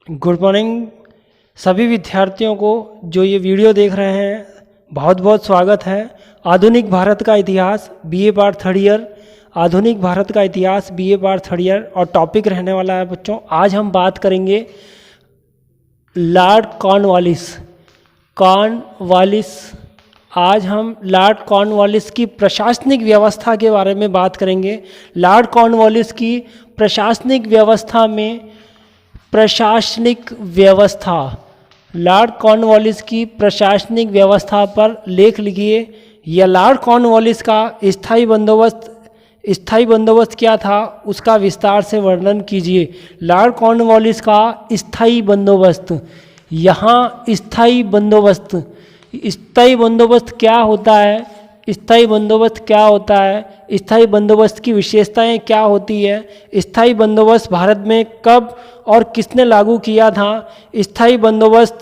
Good morning सभी विद्यार्थियों को जो ये वीडियो देख रहे हैं, बहुत बहुत स्वागत है। आधुनिक भारत का इतिहास बीए पार्ट थर्ड ईयर, आधुनिक भारत का इतिहास बीए पार्ट थर्ड ईयर और टॉपिक रहने वाला है बच्चों। आज हम बात करेंगे लॉर्ड कॉर्नवालिस। आज हम लॉर्ड कॉर्नवालिस की प्रशासनिक व्यवस्था के बारे में बात करेंगे। लॉर्ड कॉर्नवालिस की प्रशासनिक व्यवस्था में लॉर्ड कॉर्नवालिस की प्रशासनिक व्यवस्था पर लेख लिखिए। या लॉर्ड कॉर्नवालिस का स्थायी बंदोबस्त क्या था, उसका विस्तार से वर्णन कीजिए। लॉर्ड कॉर्नवालिस का स्थायी बंदोबस्त, यहाँ स्थायी बंदोबस्त क्या होता है, स्थायी बंदोबस्त की विशेषताएं क्या होती है, स्थायी बंदोबस्त भारत में कब और किसने लागू किया था, स्थायी बंदोबस्त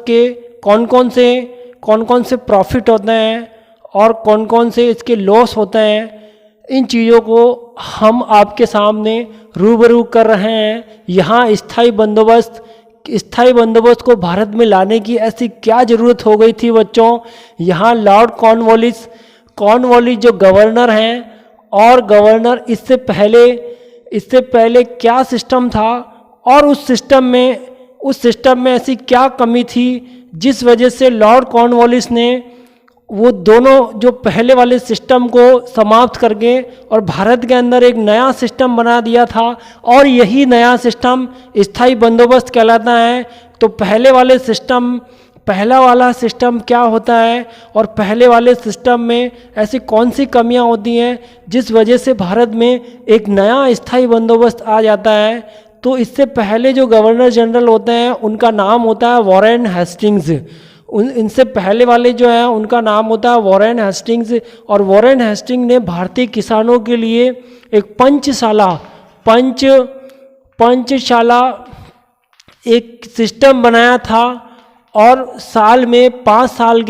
के कौन कौन से प्रॉफिट होते हैं और कौन कौन से इसके लॉस होते हैं, इन चीज़ों को हम आपके सामने रूबरू कर रहे हैं। यहाँ स्थायी बंदोबस्त को भारत में लाने की ऐसी क्या ज़रूरत हो गई थी बच्चों। यहाँ लॉर्ड कॉर्नवालिस जो गवर्नर हैं, और गवर्नर इससे पहले क्या सिस्टम था, और उस सिस्टम में ऐसी क्या कमी थी जिस वजह से लॉर्ड कॉर्नवालिस ने वो दोनों जो पहले वाले सिस्टम को समाप्त करके और भारत के अंदर एक नया सिस्टम बना दिया था, और यही नया सिस्टम स्थायी बंदोबस्त कहलाता है। तो पहला वाला सिस्टम क्या होता है, और पहले वाले सिस्टम में ऐसी कौन सी कमियां होती हैं जिस वजह से भारत में एक नया स्थायी बंदोबस्त आ जाता है। तो इससे पहले जो गवर्नर जनरल होते हैं उनका नाम होता है वॉरेन हेस्टिंग्स। इनसे पहले वाले जो हैं उनका नाम होता है वॉरेन हेस्टिंग्स। और वॉरेन हेस्टिंग ने भारतीय किसानों के लिए एक पंचशाला एक सिस्टम बनाया था, और साल में 5 साल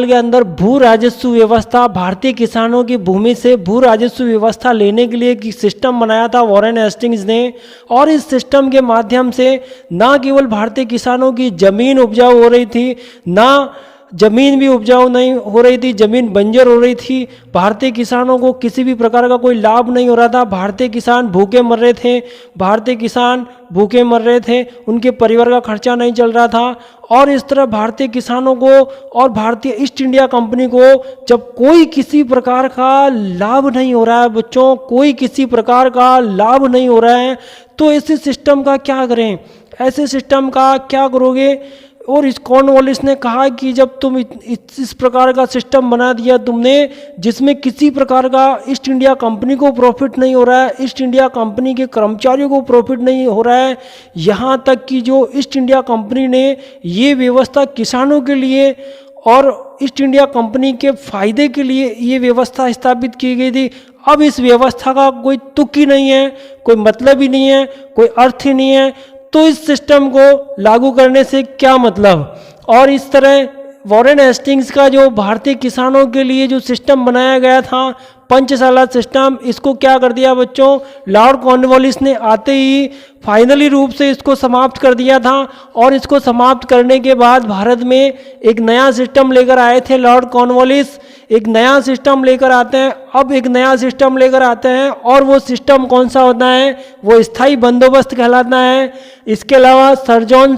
के अंदर भू राजस्व व्यवस्था, भारतीय किसानों की भूमि से भू राजस्व व्यवस्था लेने के लिए एक सिस्टम बनाया था वॉरेन हेस्टिंग्स ने। और इस सिस्टम के माध्यम से ना केवल भारतीय किसानों की जमीन उपजाऊ हो रही थी, ना जमीन भी उपजाऊ नहीं हो रही थी, जमीन बंजर हो रही थी। भारतीय किसानों को किसी भी प्रकार का कोई लाभ नहीं हो रहा था। भारतीय किसान भूखे मर रहे थे, उनके परिवार का खर्चा नहीं चल रहा था। और इस तरह भारतीय किसानों को और भारतीय ईस्ट इंडिया कंपनी को जब कोई किसी प्रकार का लाभ नहीं हो रहा है बच्चों, कोई किसी प्रकार का लाभ नहीं हो रहा है, तो ऐसे सिस्टम का क्या करें, ऐसे सिस्टम का क्या करोगे। और इस कॉर्नवालिस ने कहा कि जब तुम इस प्रकार का सिस्टम बना दिया तुमने, जिसमें किसी प्रकार का ईस्ट इंडिया कंपनी को प्रॉफिट नहीं हो रहा है, ईस्ट इंडिया कंपनी के कर्मचारियों को प्रॉफिट नहीं हो रहा है, यहाँ तक कि जो ईस्ट इंडिया कंपनी ने ये व्यवस्था किसानों के लिए और ईस्ट इंडिया कंपनी के फायदे के लिए ये व्यवस्था स्थापित की गई थी। अब इस व्यवस्था का कोई तुक ही नहीं है, कोई मतलब ही नहीं है, कोई अर्थ ही नहीं है, तो इस सिस्टम को लागू करने से क्या मतलब। और इस तरह वॉरेन हेस्टिंग्स का जो भारतीय किसानों के लिए जो सिस्टम बनाया गया था, पंचशाला सिस्टम, इसको क्या कर दिया बच्चों, लॉर्ड कॉर्नवालिस ने आते ही फाइनली रूप से इसको समाप्त कर दिया था। और इसको समाप्त करने के बाद भारत में एक नया सिस्टम लेकर आए थे लॉर्ड कॉर्नवालिस, एक नया सिस्टम लेकर आते हैं। अब एक नया सिस्टम लेकर आते हैं, और वो सिस्टम कौन सा होता है, वो स्थायी बंदोबस्त कहलाता है। इसके अलावा सर जॉन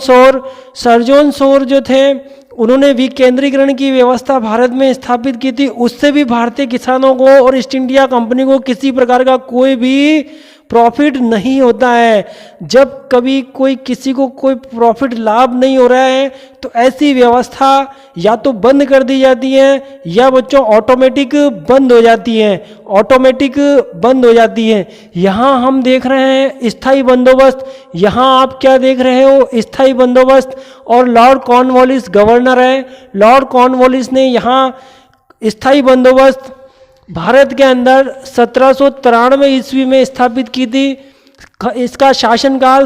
शोर जो थे, उन्होंने विकेंद्रीकरण की व्यवस्था भारत में स्थापित की थी। उससे भी भारतीय किसानों को और ईस्ट इंडिया कंपनी को किसी प्रकार का कोई भी प्रॉफिट नहीं होता है। जब कभी किसी को कोई प्रॉफिट लाभ नहीं हो रहा है, तो ऐसी व्यवस्था या तो बंद कर दी जाती है, या बच्चों ऑटोमेटिक बंद हो जाती है। यहाँ हम देख रहे हैं स्थायी बंदोबस्त, यहाँ आप क्या देख रहे हो, स्थायी बंदोबस्त। और लॉर्ड कॉर्नवालिस गवर्नर है। लॉर्ड कॉर्नवालिस ने यहाँ स्थायी बंदोबस्त भारत के अंदर 1793 ईस्वी में स्थापित की थी। इसका शासनकाल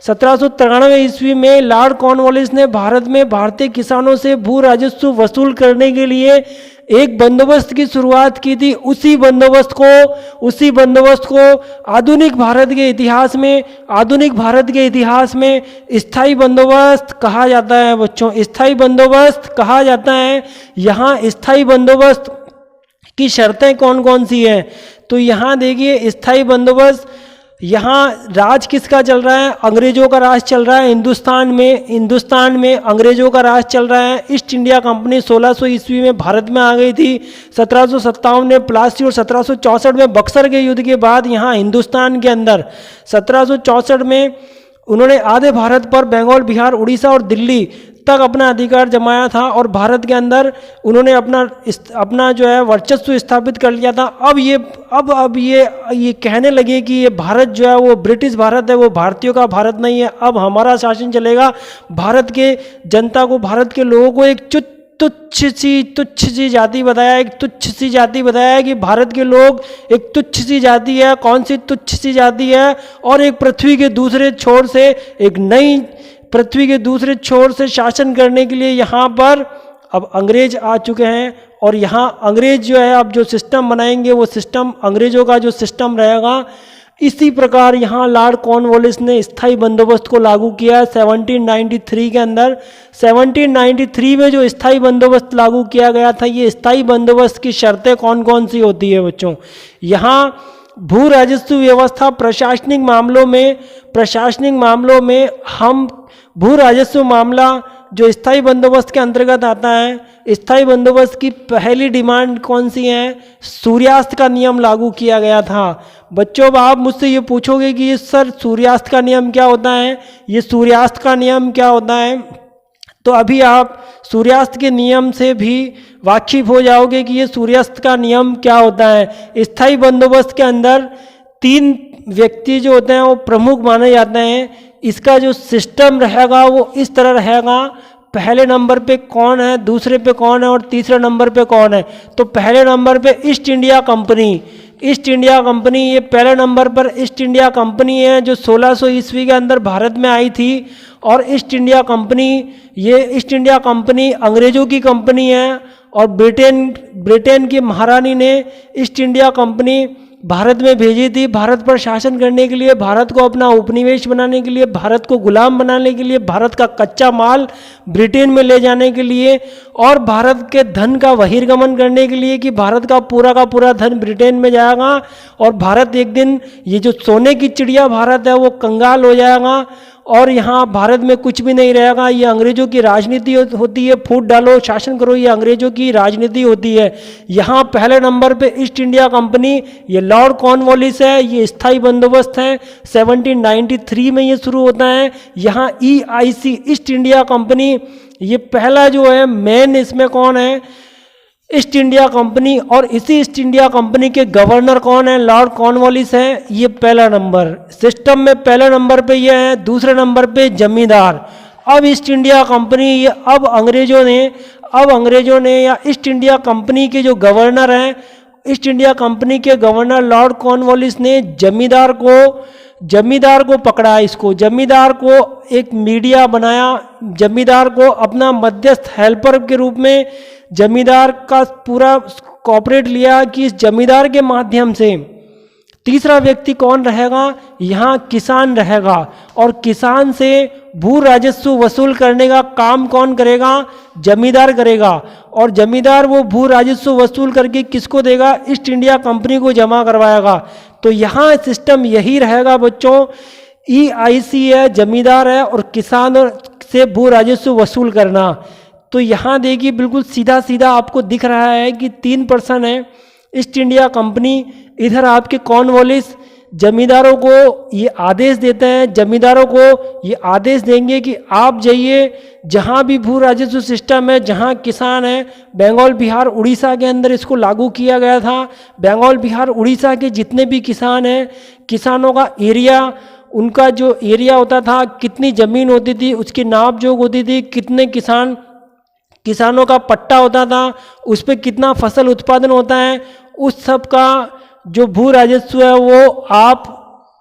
1793 ईस्वी में लॉर्ड कॉर्नवालिस ने भारत में भारतीय किसानों से भू राजस्व वसूल करने के लिए एक बंदोबस्त की शुरुआत की थी। उसी बंदोबस्त को आधुनिक भारत के इतिहास में स्थायी बंदोबस्त कहा जाता है बच्चों, स्थायी बंदोबस्त कहा जाता है। यहाँ स्थायी बंदोबस्त की शर्तें कौन कौन सी हैं? तो यहाँ देखिए स्थायी बंदोबस्त, यहाँ राज किसका चल रहा है? अंग्रेजों का राज चल रहा है हिंदुस्तान में अंग्रेजों का राज चल रहा है। ईस्ट इंडिया कंपनी 1600 ईस्वी में भारत में आ गई थी। 1757 में प्लासी और 1764 में बक्सर के युद्ध के बाद यहाँ हिंदुस्तान के अंदर 1764 में उन्होंने आधे भारत पर बंगाल, बिहार, उड़ीसा और दिल्ली तक अपना अधिकार जमाया था और भारत के अंदर उन्होंने अपना जो है वर्चस्व स्थापित कर लिया था। अब ये कहने लगे कि ये भारत जो है वो ब्रिटिश भारत है, वो भारतीयों का भारत नहीं है, अब हमारा शासन चलेगा। भारत के जनता को, भारत के लोगों को एक तुच्छ सी जाति बताया, एक तुच्छ सी जाति बताया कि भारत के लोग एक तुच्छ सी जाति है। कौन सी तुच्छ सी जाति है? और एक पृथ्वी के दूसरे छोर से, एक नई पृथ्वी के दूसरे छोर से शासन करने के लिए यहाँ पर अब अंग्रेज आ चुके हैं और यहाँ अंग्रेज जो है अब जो सिस्टम बनाएंगे वो सिस्टम अंग्रेजों का जो सिस्टम रहेगा। इसी प्रकार यहाँ लॉर्ड कॉर्नवालिस ने स्थायी बंदोबस्त को लागू किया 1793 के अंदर। 1793 में जो स्थायी बंदोबस्त लागू किया गया था, ये स्थायी बंदोबस्त की शर्तें कौन कौन सी होती है बच्चों? यहाँ भू राजस्व व्यवस्था, प्रशासनिक मामलों में हम भू राजस्व मामला जो स्थायी बंदोबस्त के अंतर्गत आता है। स्थायी बंदोबस्त की पहली डिमांड कौन सी है? सूर्यास्त का नियम लागू किया गया था। बच्चों, अब आप मुझसे ये पूछोगे कि ये सर सूर्यास्त का नियम क्या होता है, ये सूर्यास्त का नियम क्या होता है? तो अभी आप सूर्यास्त के नियम से भी वाकिफ हो जाओगे कि ये सूर्यास्त का नियम क्या होता है। स्थायी बंदोबस्त के अंदर 3 व्यक्ति जो होते हैं वो प्रमुख माने जाते हैं। इसका जो सिस्टम रहेगा वो इस तरह रहेगा, पहले नंबर पे कौन है, दूसरे पे कौन है और तीसरे नंबर पे कौन है? तो पहले नंबर पे ईस्ट इंडिया कंपनी, ये पहले नंबर पर ईस्ट इंडिया कंपनी है जो 1600 ईस्वी के अंदर भारत में आई थी। और ईस्ट इंडिया कंपनी अंग्रेजों की कंपनी है और ब्रिटेन की महारानी ने ईस्ट इंडिया कंपनी भारत में भेजी थी, भारत पर शासन करने के लिए, भारत को अपना उपनिवेश बनाने के लिए, भारत को गुलाम बनाने के लिए, भारत का कच्चा माल ब्रिटेन में ले जाने के लिए और भारत के धन का बहिर्गमन करने के लिए कि भारत का पूरा धन ब्रिटेन में जाएगा और भारत एक दिन, ये जो सोने की चिड़िया भारत है वो कंगाल हो जाएगा और यहाँ भारत में कुछ भी नहीं रहेगा। ये अंग्रेजों की राजनीति होती है, फूट डालो शासन करो, ये अंग्रेजों की राजनीति होती है। यहाँ पहले नंबर पे ईस्ट इंडिया कंपनी, ये लॉर्ड कॉर्नवालिस है, ये स्थायी बंदोबस्त है। 1793 में ये शुरू होता है। यहाँ EIC ईस्ट इंडिया कंपनी, ये पहला जो है मेन, इसमें कौन है? East India company. और इसी ईस्ट इंडिया कंपनी के गवर्नर कौन है? लॉर्ड कॉर्नवालिस है। ये पहला नंबर सिस्टम में पहले नंबर पे ये है। दूसरे नंबर पे जमींदार। अब ईस्ट इंडिया कंपनी, ये अब अंग्रेजों ने या ईस्ट इंडिया कंपनी के जो गवर्नर हैं, ईस्ट इंडिया कंपनी के गवर्नर लॉर्ड कॉर्नवालिस ने जमींदार को पकड़ा। इसको जमींदार को एक मीडिया बनाया, जमींदार को अपना मध्यस्थ हेल्पर के रूप में जमींदार का पूरा कॉपरेट लिया कि इस जमींदार के माध्यम से तीसरा व्यक्ति कौन रहेगा? यहाँ किसान रहेगा और किसान से भू राजस्व वसूल करने का काम कौन करेगा? जमींदार करेगा। और जमींदार वो भू राजस्व वसूल करके किसको देगा? ईस्ट इंडिया कंपनी को जमा करवाएगा। तो यहाँ सिस्टम यही रहेगा बच्चों। EIC है, जमींदार है और किसान से भू राजस्व वसूल करना। तो यहाँ देखिए बिल्कुल सीधा सीधा आपको दिख रहा है कि 3 पर्सन है। ईस्ट इंडिया कंपनी, इधर आपके कॉर्नवालिस जमींदारों को ये आदेश देते हैं, जमींदारों को ये आदेश देंगे कि आप जाइए जहाँ भी भू राजस्व सिस्टम है, जहाँ किसान है, बंगाल, बिहार, उड़ीसा के अंदर इसको लागू किया गया था। बंगाल, बिहार, उड़ीसा के जितने भी किसान हैं, किसानों का एरिया, उनका जो एरिया होता था, कितनी ज़मीन होती थी, उसकी नाप जोख होती थी, कितने किसानों का पट्टा होता था, उस पर कितना फसल उत्पादन होता है, उस सब का जो भू राजस्व है वो आप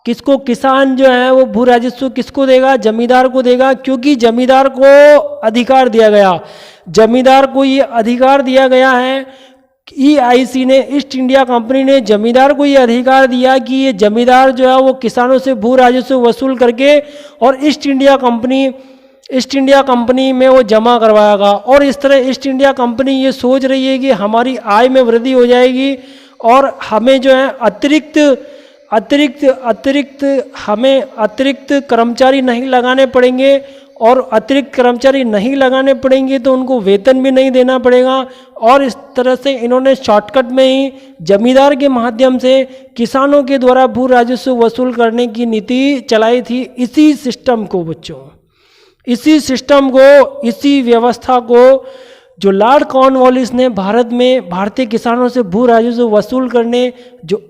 किसको, किसान जो है वो भू राजस्व किसको देगा? जमींदार को देगा। क्योंकि जमींदार को अधिकार दिया गया, जमींदार को ये अधिकार दिया गया है EIC ने, ईस्ट इंडिया कंपनी ने जमींदार को ये अधिकार दिया कि ये जमींदार जो है वो किसानों से भू राजस्व वसूल करके और ईस्ट इंडिया कंपनी में वो जमा करवाएगा। और इस तरह ईस्ट इंडिया कंपनी ये सोच रही है कि हमारी आय में वृद्धि हो जाएगी और हमें जो है अतिरिक्त कर्मचारी नहीं लगाने पड़ेंगे, और अतिरिक्त कर्मचारी नहीं लगाने पड़ेंगे तो उनको वेतन भी नहीं देना पड़ेगा। और इस तरह से इन्होंने शॉर्टकट में ही जमींदार के माध्यम से किसानों के द्वारा भू राजस्व वसूल करने की नीति चलाई थी। इसी सिस्टम को बच्चों, इसी व्यवस्था को जो लॉर्ड कॉर्नवालिस ने भारत में भारतीय किसानों से भू राजस्व वसूल करने जो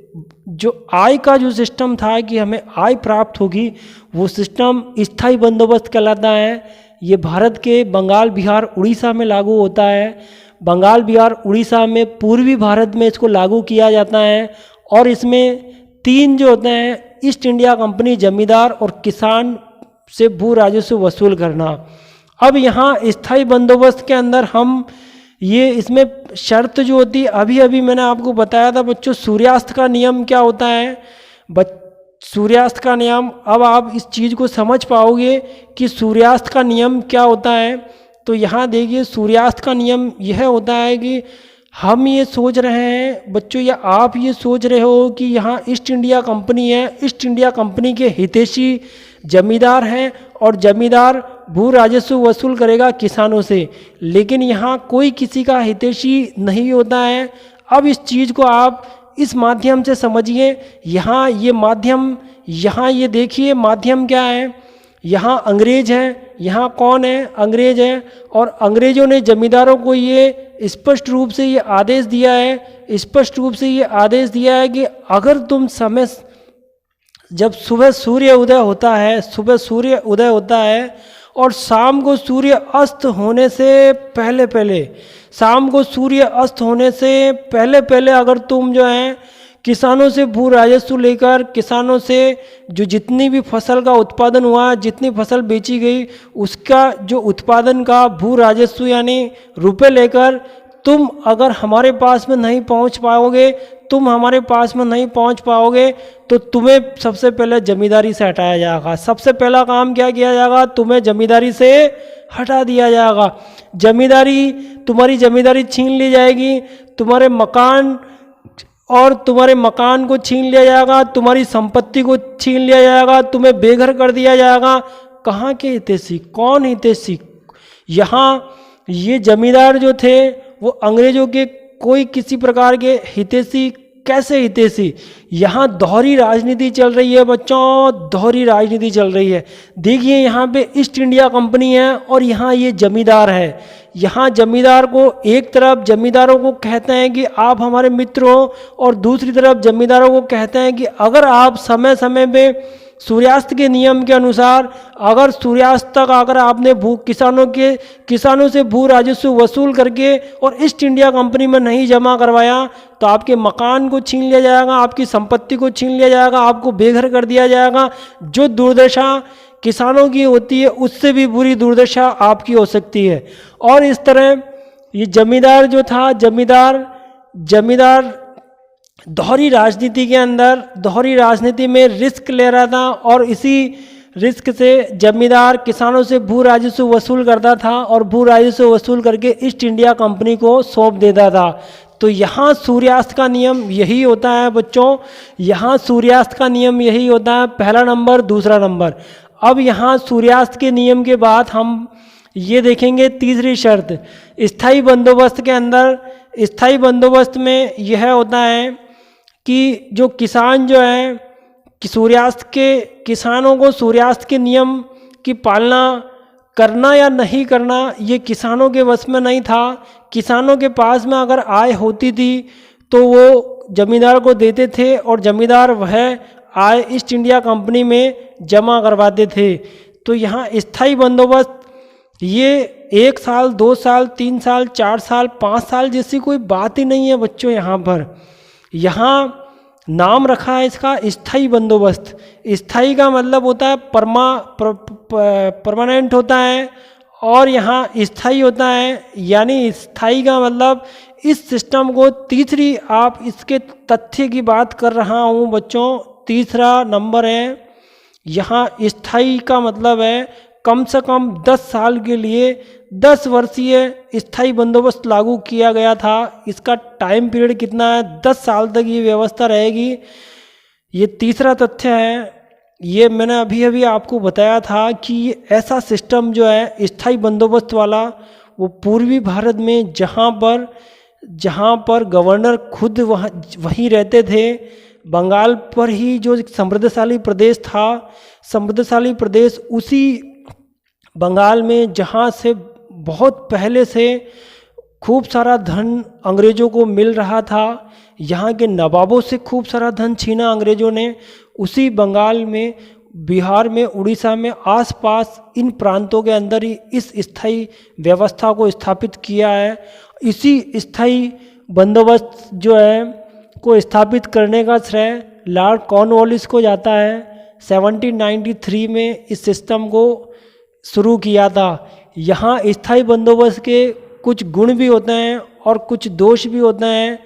आय का जो सिस्टम था कि हमें आय प्राप्त होगी, वो सिस्टम स्थायी बंदोबस्त कहलाता है। ये भारत के बंगाल, बिहार, उड़ीसा में लागू होता है। बंगाल, बिहार, उड़ीसा में, पूर्वी भारत में इसको लागू किया जाता है। और इसमें 3 जो होते हैं, ईस्ट इंडिया कंपनी, जमींदार और किसान से भू राजस्व वसूल करना। अब यहाँ स्थायी बंदोबस्त के अंदर हम ये इसमें शर्त जो होती है, अभी मैंने आपको बताया था बच्चों, सूर्यास्त का नियम क्या होता है। सूर्यास्त का नियम, अब आप इस चीज़ को समझ पाओगे कि सूर्यास्त का नियम क्या होता है। तो यहाँ देखिए, सूर्यास्त का नियम यह होता है कि हम ये सोच रहे हैं बच्चों, या आप ये सोच रहे हो कि यहाँ ईस्ट इंडिया कंपनी है, ईस्ट इंडिया कंपनी के हितैषी जमींदार हैं और जमींदार भू राजस्व वसूल करेगा किसानों से, लेकिन यहाँ कोई किसी का हितैषी नहीं होता है। अब इस चीज़ को आप इस माध्यम से समझिए। यहाँ ये माध्यम, यहाँ ये देखिए माध्यम क्या है। यहाँ अंग्रेज हैं, यहाँ कौन है, अंग्रेज हैं, और अंग्रेजों ने जमींदारों को ये स्पष्ट रूप से ये आदेश दिया है कि अगर तुम समय, जब सुबह सूर्य उदय होता है और शाम को सूर्य अस्त होने से पहले अगर तुम जो है किसानों से भू राजस्व लेकर, किसानों से जो जितनी भी फसल का उत्पादन हुआ, जितनी फसल बेची गई, उसका जो उत्पादन का भू राजस्व यानी रुपए लेकर तुम अगर हमारे पास में नहीं पहुंच पाओगे तो तुम्हें सबसे पहले जमींदारी से हटाया जाएगा। सबसे पहला काम क्या किया जाएगा, तुम्हें जमींदारी से हटा दिया जाएगा। तुम्हारी जमींदारी छीन ली जाएगी, तुम्हारे मकान को छीन लिया जाएगा, तुम्हारी संपत्ति को छीन लिया जाएगा, तुम्हें बेघर कर दिया जाएगा। कहाँ के हितैषी, कौन हितैषी? यहाँ ये जमींदार जो थे वो अंग्रेजों के कोई किसी प्रकार के हितैषी, कैसे हितैषी? यहाँ दोहरी राजनीति चल रही है बच्चों, दोहरी राजनीति चल रही है। देखिए यहाँ पे ईस्ट इंडिया कंपनी है और यहाँ ये जमींदार है। यहाँ जमींदार को, एक तरफ जमींदारों को कहते हैं कि आप हमारे मित्र हो, और दूसरी तरफ जमींदारों को कहते हैं कि अगर आप समय समय पे सूर्यास्त के नियम के अनुसार, अगर सूर्यास्त तक अगर आपने किसानों से भू राजस्व वसूल करके और ईस्ट इंडिया कंपनी में नहीं जमा करवाया तो आपके मकान को छीन लिया जाएगा, आपकी संपत्ति को छीन लिया जाएगा, आपको बेघर कर दिया जाएगा। जो दुर्दशा किसानों की होती है उससे भी बुरी दुर्दशा आपकी हो सकती है। और इस तरह ये जमींदार जो था, जमींदार दोहरी राजनीति में रिस्क ले रहा था, और इसी रिस्क से जमींदार किसानों से भू राजस्व वसूल करता था और भू राजस्व वसूल करके ईस्ट इंडिया कंपनी को सौंप देता था। तो यहाँ सूर्यास्त का नियम यही होता है बच्चों, यहाँ सूर्यास्त का नियम यही होता है, पहला नंबर, दूसरा नंबर। अब यहाँ सूर्यास्त के नियम के बाद हम ये देखेंगे तीसरी शर्त, स्थायी बंदोबस्त के अंदर। स्थायी बंदोबस्त में यह होता है कि जो किसान जो है किसानों को सूर्यास्त के नियम की पालना करना या नहीं करना ये किसानों के वश में नहीं था। किसानों के पास में अगर आय होती थी तो वो जमींदार को देते थे और जमींदार वह आय ईस्ट इंडिया कंपनी में जमा करवाते थे। तो यहाँ स्थायी बंदोबस्त ये 1 साल, 2 साल, 3 साल, 4 साल, 5 साल जैसी कोई बात ही नहीं है बच्चों। यहाँ नाम रखा है इसका स्थायी बंदोबस्त। स्थायी का मतलब होता है परमानेंट होता है, और यहाँ स्थायी होता है, यानी स्थायी का मतलब इस सिस्टम को तीसरी आप इसके तथ्य की बात कर रहा हूँ बच्चों। तीसरा नंबर है, यहाँ स्थायी का मतलब है कम से कम 10 साल के लिए 10 वर्षीय स्थायी बंदोबस्त लागू किया गया था। इसका टाइम पीरियड कितना है? 10 साल तक ये व्यवस्था रहेगी। ये तीसरा तथ्य है। ये मैंने अभी अभी आपको बताया था कि ये ऐसा सिस्टम जो है स्थायी बंदोबस्त वाला, वो पूर्वी भारत में जहाँ पर गवर्नर खुद वहीं रहते थे, बंगाल पर ही जो समृद्धशाली प्रदेश था, समृद्धशाली प्रदेश उसी बंगाल में जहाँ से बहुत पहले से खूब सारा धन अंग्रेज़ों को मिल रहा था, यहाँ के नवाबों से खूब सारा धन छीना अंग्रेज़ों ने, उसी बंगाल में, बिहार में, उड़ीसा में, आसपास इन प्रांतों के अंदर ही इस स्थायी व्यवस्था को स्थापित किया है। इसी स्थायी बंदोबस्त जो है को स्थापित करने का श्रेय लॉर्ड कॉर्नवालिस को जाता है। 1793 में इस सिस्टम को शुरू किया था। यहाँ स्थायी बंदोबस्त के कुछ गुण भी होते हैं और कुछ दोष भी होते हैं।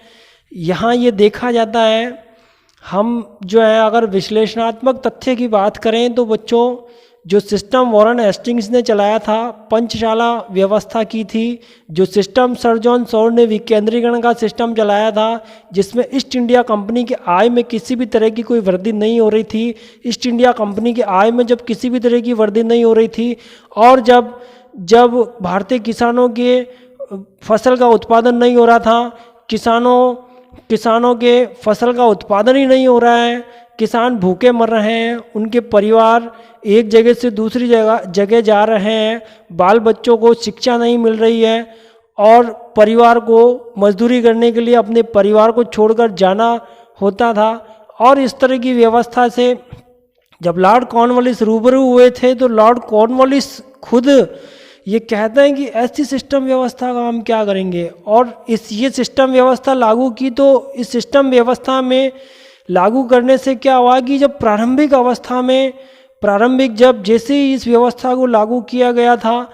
यहाँ ये देखा जाता है, हम जो है अगर विश्लेषणात्मक तथ्य की बात करें तो बच्चों, जो सिस्टम वॉरेन हेस्टिंग्स ने चलाया था, पंचशाला व्यवस्था की थी, जो सिस्टम सर जॉन सॉर ने विकेंद्रीकरण का सिस्टम चलाया था, जिसमें ईस्ट इंडिया कंपनी की आय में किसी भी तरह की कोई वृद्धि नहीं हो रही थी। ईस्ट इंडिया कंपनी की आय में जब किसी भी तरह की वृद्धि नहीं हो रही थी और जब भारतीय किसानों के फसल का उत्पादन नहीं हो रहा था, किसानों के फसल का उत्पादन ही नहीं हो रहा है, किसान भूखे मर रहे हैं, उनके परिवार एक जगह से दूसरी जगह जा रहे हैं, बाल बच्चों को शिक्षा नहीं मिल रही है और परिवार को मजदूरी करने के लिए अपने परिवार को छोड़कर जाना होता था। और इस तरह की व्यवस्था से जब लॉर्ड कॉर्नवालिस रूबरू हुए थे तो लॉर्ड कॉर्नवालिस खुद ये कहते हैं कि ऐसी सिस्टम व्यवस्था का हम क्या करेंगे, और ये सिस्टम व्यवस्था लागू की। तो इस सिस्टम व्यवस्था में लागू करने से क्या हुआ कि जब जब जैसे ही इस व्यवस्था को लागू किया गया था,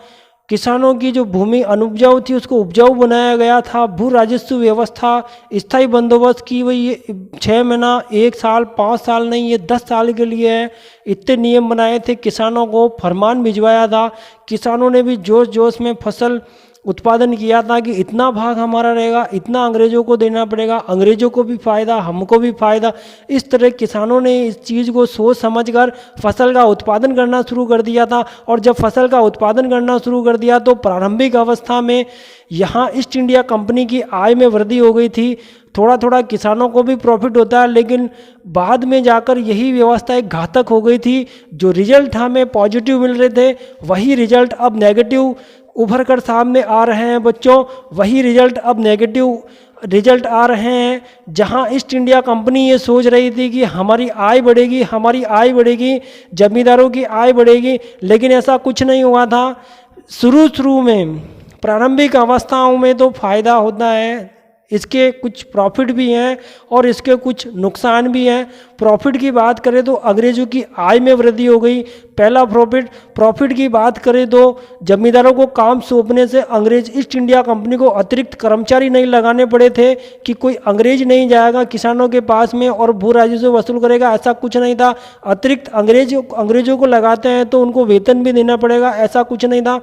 किसानों की जो भूमि अनुपजाऊ थी उसको उपजाऊ बनाया गया था। भू राजस्व व्यवस्था स्थायी बंदोबस्त की वही 6 महीना, 1 साल, 5 साल नहीं, ये 10 साल के लिए है। इतने नियम बनाए थे, किसानों को फरमान भिजवाया था, किसानों ने भी जोश जोश में फसल उत्पादन किया था कि इतना भाग हमारा रहेगा, इतना अंग्रेज़ों को देना पड़ेगा, अंग्रेज़ों को भी फ़ायदा, हमको भी फ़ायदा। इस तरह किसानों ने इस चीज़ को सोच समझकर फसल का उत्पादन करना शुरू कर दिया था। और जब फसल का उत्पादन करना शुरू कर दिया तो प्रारंभिक अवस्था में यहाँ ईस्ट इंडिया कंपनी की आय में वृद्धि हो गई थी। थोड़ा थोड़ा किसानों को भी प्रॉफिट होता है, लेकिन बाद में जाकर यही व्यवस्था एक घातक हो गई थी। जो रिजल्ट हमें पॉजिटिव मिल रहे थे वही रिजल्ट अब नेगेटिव उभर कर सामने आ रहे हैं बच्चों। वही रिजल्ट अब नेगेटिव रिजल्ट आ रहे हैं। जहां ईस्ट इंडिया कंपनी ये सोच रही थी कि हमारी आय बढ़ेगी, जमींदारों की आय बढ़ेगी, लेकिन ऐसा कुछ नहीं हुआ था। शुरू में प्रारंभिक अवस्थाओं में तो फायदा होता है, इसके कुछ प्रॉफिट भी हैं और इसके कुछ नुकसान भी हैं। प्रॉफिट की बात करें तो अंग्रेज़ों की आय में वृद्धि हो गई, पहला प्रॉफिट की बात करें तो जमींदारों को काम सौंपने से अंग्रेज ईस्ट इंडिया कंपनी को अतिरिक्त कर्मचारी नहीं लगाने पड़े थे कि कोई अंग्रेज नहीं जाएगा किसानों के पास में और भू राजस्व वसूल करेगा, ऐसा कुछ नहीं था। अतिरिक्त अंग्रेजों को लगाते हैं तो उनको वेतन भी देना पड़ेगा, ऐसा कुछ नहीं था।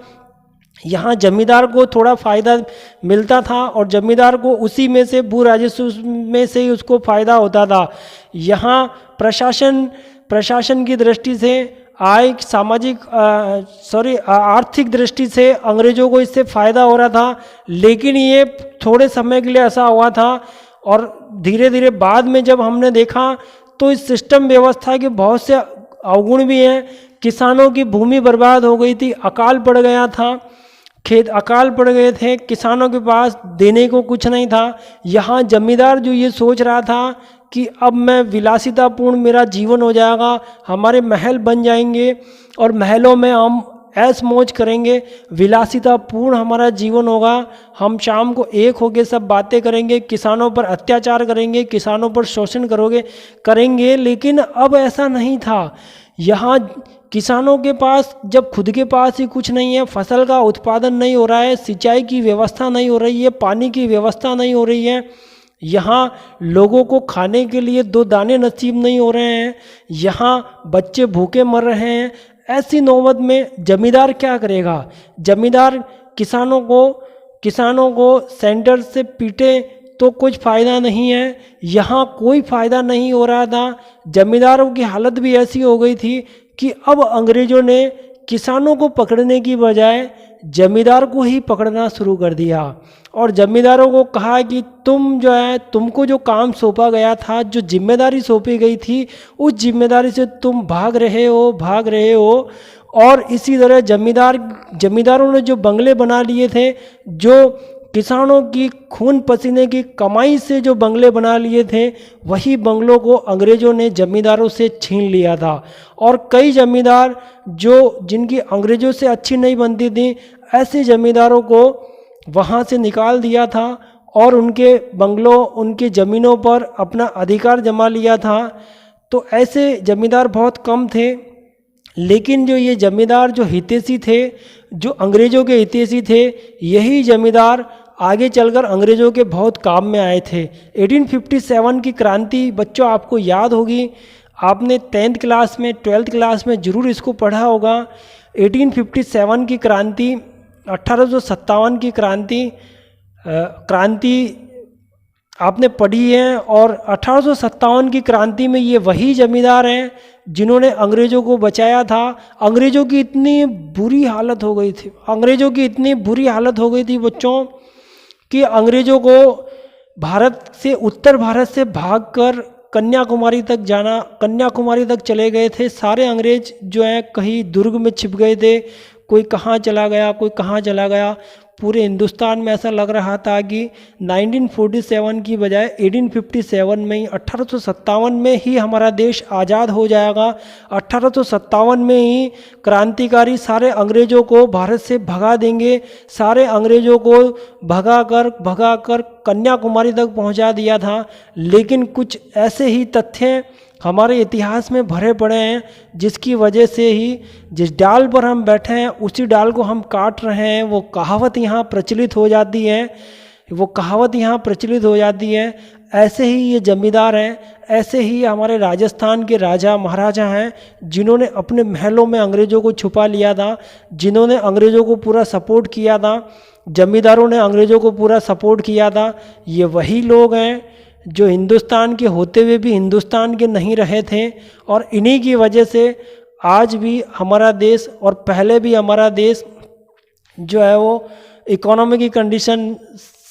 यहाँ जमींदार को थोड़ा फ़ायदा मिलता था और जमींदार को उसी में से भू राजस्व में से ही उसको फ़ायदा होता था। यहाँ प्रशासन की दृष्टि से आर्थिक दृष्टि से अंग्रेज़ों को इससे फ़ायदा हो रहा था, लेकिन ये थोड़े समय के लिए ऐसा हुआ था। और धीरे धीरे बाद में जब हमने देखा तो इस सिस्टम व्यवस्था के बहुत से अवगुण भी हैं। किसानों की भूमि बर्बाद हो गई थी, अकाल पड़ गया था, अकाल पड़ गए थे, किसानों के पास देने को कुछ नहीं था। यहाँ जमींदार जो ये सोच रहा था कि अब मैं विलासितापूर्ण मेरा जीवन हो जाएगा, हमारे महल बन जाएंगे और महलों में हम ऐश मौज करेंगे, विलासितापूर्ण हमारा जीवन होगा, हम शाम को एक होके सब बातें करेंगे, किसानों पर अत्याचार करेंगे, किसानों पर शोषण करेंगे। लेकिन अब ऐसा नहीं था। यहाँ किसानों के पास जब खुद के पास ही कुछ नहीं है, फसल का उत्पादन नहीं हो रहा है, सिंचाई की व्यवस्था नहीं हो रही है, पानी की व्यवस्था नहीं हो रही है, यहाँ लोगों को खाने के लिए 2 दाने नसीब नहीं हो रहे हैं, यहाँ बच्चे भूखे मर रहे हैं, ऐसी नौबत में जमींदार क्या करेगा? जमींदार किसानों को सेंटर से पीटे तो कुछ फ़ायदा नहीं है। यहाँ कोई फ़ायदा नहीं हो रहा था। जमींदारों की हालत भी ऐसी हो गई थी कि अब अंग्रेज़ों ने किसानों को पकड़ने की बजाय जमींदार को ही पकड़ना शुरू कर दिया और जमींदारों को कहा कि तुमको जो काम सौंपा गया था, जो जिम्मेदारी सौंपी गई थी, उस जिम्मेदारी से तुम भाग रहे हो। और इसी तरह जमींदारों ने जो बंगले बना लिए थे, जो किसानों की खून पसीने की कमाई से जो बंगले बना लिए थे, वही बंगलों को अंग्रेज़ों ने जमींदारों से छीन लिया था। और कई जमींदार जिनकी अंग्रेज़ों से अच्छी नहीं बनती थी, ऐसे जमींदारों को वहाँ से निकाल दिया था और उनके बंगलों, उनकी ज़मीनों पर अपना अधिकार जमा लिया था। तो ऐसे जमींदार बहुत कम थे, लेकिन जो ये जमींदार जो हितैषी थे, जो अंग्रेज़ों के हितैषी थे, यही जमींदार आगे चलकर अंग्रेज़ों के बहुत काम में आए थे। 1857 की क्रांति बच्चों आपको याद होगी, आपने 10th क्लास में 12th क्लास में ज़रूर इसको पढ़ा होगा। 1857 की क्रांति, 1857 की क्रांति आपने पढ़ी है। और 1857 की क्रांति में ये वही जमींदार हैं जिन्होंने अंग्रेज़ों को बचाया था। अंग्रेज़ों की इतनी बुरी हालत हो गई थी बच्चों कि अंग्रेज़ों को उत्तर भारत से भागकर कन्याकुमारी तक चले गए थे। सारे अंग्रेज़ जो हैं कहीं दुर्ग में छिप गए थे, कोई कहाँ चला गया। पूरे हिंदुस्तान में ऐसा लग रहा था कि 1947 की बजाय 1857 में ही, 1857 में ही हमारा देश आज़ाद हो जाएगा। 1857 में ही क्रांतिकारी सारे अंग्रेज़ों को भारत से भगा देंगे। सारे अंग्रेज़ों को भगाकर कन्याकुमारी तक पहुंचा दिया था। लेकिन कुछ ऐसे ही तथ्य हमारे इतिहास में भरे पड़े हैं, जिसकी वजह से ही जिस डाल पर हम बैठे हैं उसी डाल को हम काट रहे हैं। वो कहावत यहाँ प्रचलित हो जाती है। ऐसे ही ये जमींदार हैं, ऐसे ही हमारे राजस्थान के राजा महाराजा हैं जिन्होंने अपने महलों में अंग्रेज़ों को छुपा लिया था, जिन्होंने अंग्रेज़ों को पूरा सपोर्ट किया था, जमींदारों ने अंग्रेज़ों को पूरा सपोर्ट किया था। ये वही लोग हैं जो हिंदुस्तान के होते हुए भी हिंदुस्तान के नहीं रहे थे। और इन्हीं की वजह से आज भी हमारा देश, और पहले भी हमारा देश जो है वो इकोनॉमी की कंडीशन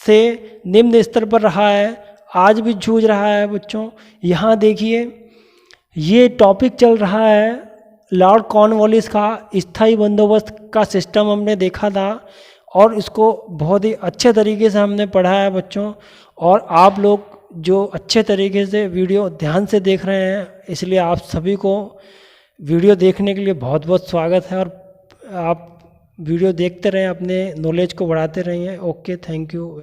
से निम्न स्तर पर रहा है, आज भी जूझ रहा है बच्चों। यहाँ देखिए, ये टॉपिक चल रहा है लॉर्ड कॉर्नवालिस का स्थायी बंदोबस्त का सिस्टम हमने देखा था, और इसको बहुत ही अच्छे तरीके से हमने पढ़ा है बच्चों। और आप लोग जो अच्छे तरीके से वीडियो ध्यान से देख रहे हैं, इसलिए आप सभी को वीडियो देखने के लिए बहुत बहुत स्वागत है। और आप वीडियो देखते रहें, अपने नॉलेज को बढ़ाते रहिए। Okay, thank you.